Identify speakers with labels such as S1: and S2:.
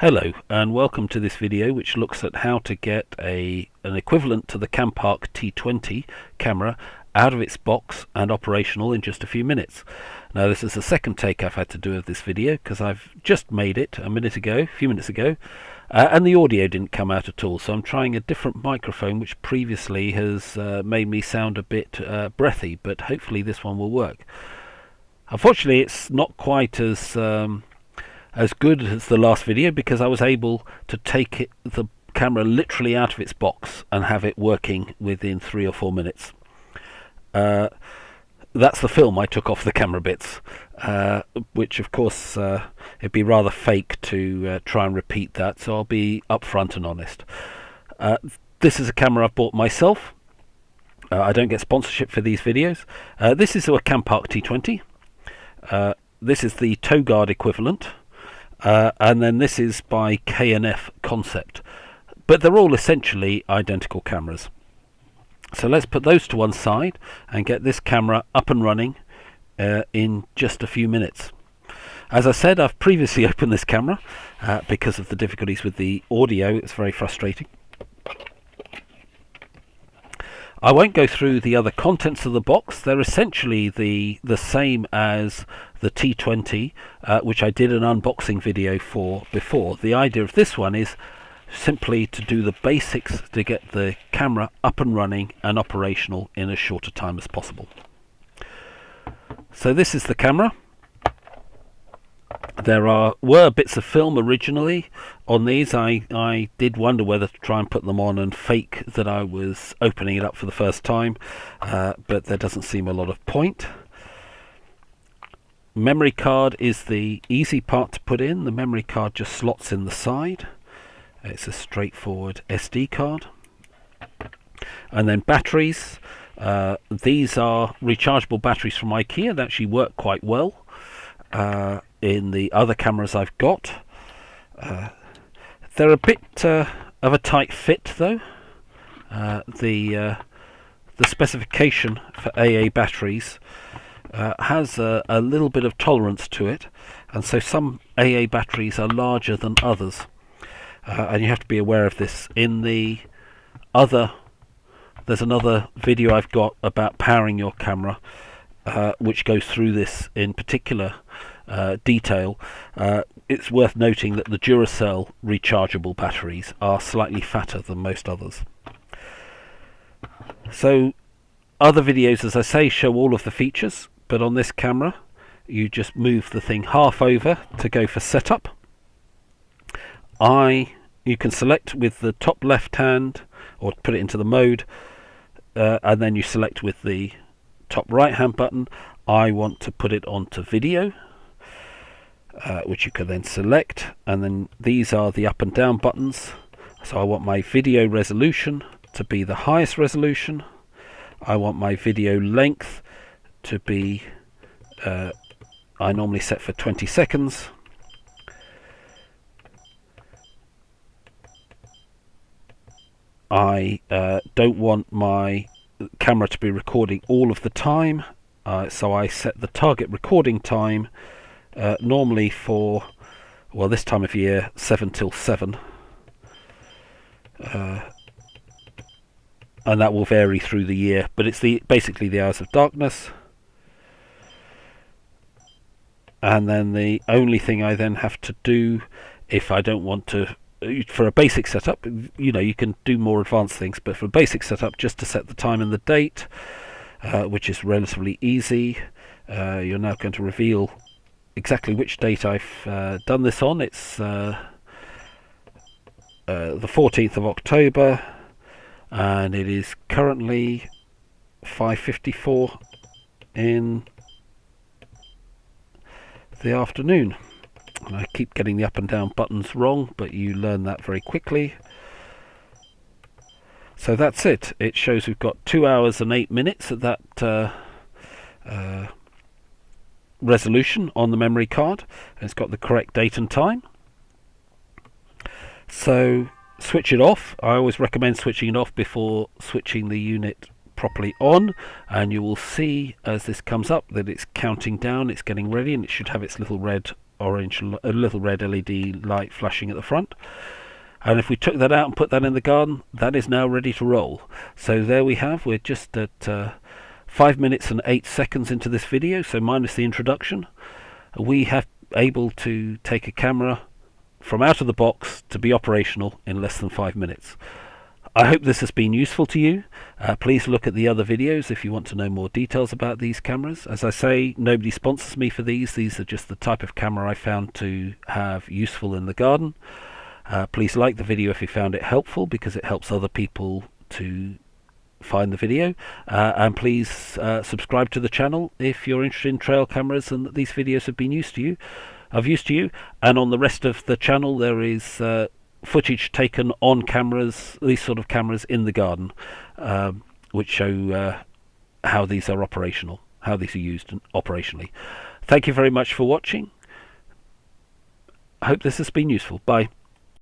S1: Hello and welcome to this video which looks at how to get an equivalent to the Campark T20 camera out of its box and operational in just a few minutes. Now this is the second take I've had to do of this video because I've just made it a few minutes ago, and the audio didn't come out at all, so I'm trying a different microphone which previously has made me sound a bit breathy, but hopefully this one will work. Unfortunately it's not quite as good as the last video because I was able to take the camera literally out of its box and have it working within 3 or 4 minutes. That's the film I took off the camera bits, which of course it'd be rather fake to try and repeat that, so I'll be upfront and honest. This is a camera I've bought myself. I don't get sponsorship for these videos. This is a Campark T20. This is the Toguard equivalent. And then this is by K&F Concept, but they're all essentially identical cameras. So let's put those to one side and get this camera up and running in just a few minutes. As I said, I've previously opened this camera because of the difficulties with the audio. It's very frustrating. I won't go through the other contents of the box. They're essentially the same as the T20, which I did an unboxing video for before. The idea of this one is simply to do the basics to get the camera up and running and operational in as short a time as possible. So this is the camera. There were bits of film originally on these. I did wonder whether to try and put them on and fake that I was opening it up for the first time, but there doesn't seem a lot of point. Memory card is the easy part to put in. The memory card just slots in the side. It's a straightforward SD card. And then batteries. These are rechargeable batteries from IKEA. They actually work quite well in the other cameras I've got. They're a bit of a tight fit though. The specification for AA batteries has a little bit of tolerance to it, and so some AA batteries are larger than others, and you have to be aware of this. In the other, there's another video I've got about powering your camera, which goes through this in particular detail. It's worth noting that the Duracell rechargeable batteries are slightly fatter than most others. So other videos, as I say, show all of the features, but on this camera you just move the thing half over to go for setup. You can select with the top left hand or put it into the mode, and then you select with the top right hand button. I want to put it onto video, which you can then select, and then these are the up and down buttons. So I want my video resolution to be the highest resolution. I want my video length to be, I normally set for 20 seconds. I don't want my camera to be recording all of the time, so I set the target recording time normally for, well, this time of year, 7 till 7. And that will vary through the year, but it's basically the hours of darkness. And then the only thing I then have to do, if I don't want to, for a basic setup, you can do more advanced things, but for a basic setup, just to set the time and the date, which is relatively easy. You're now going to reveal exactly which date I've done this on. It's the 14th of October, and it is currently 5:54 in the afternoon. And I keep getting the up and down buttons wrong, but you learn that very quickly. So that's it. It shows we've got 2 hours and 8 minutes at that resolution on the memory card, and it's got the correct date and time. So switch it off. I always recommend switching it off before switching the unit properly on, and you will see as this comes up that it's counting down, it's getting ready, and it should have its little red a little red LED light flashing at the front. And if we took that out and put that in the garden, that is now ready to roll. So there we have, we're just at 5 minutes and 8 seconds into this video, so minus the introduction. We have able to take a camera from out of the box to be operational in less than 5 minutes. I hope this has been useful to you. Please look at the other videos if you want to know more details about these cameras. As I say, nobody sponsors me for these. These are just the type of camera I found to have useful in the garden. Please like the video if you found it helpful, because it helps other people to find the video, and please subscribe to the channel if you're interested in trail cameras and that these videos have been of use to you. And on the rest of the channel there is footage taken on cameras, these sort of cameras in the garden, which show how these are operational, how these are used operationally. Thank you very much for watching. I hope this has been useful. Bye.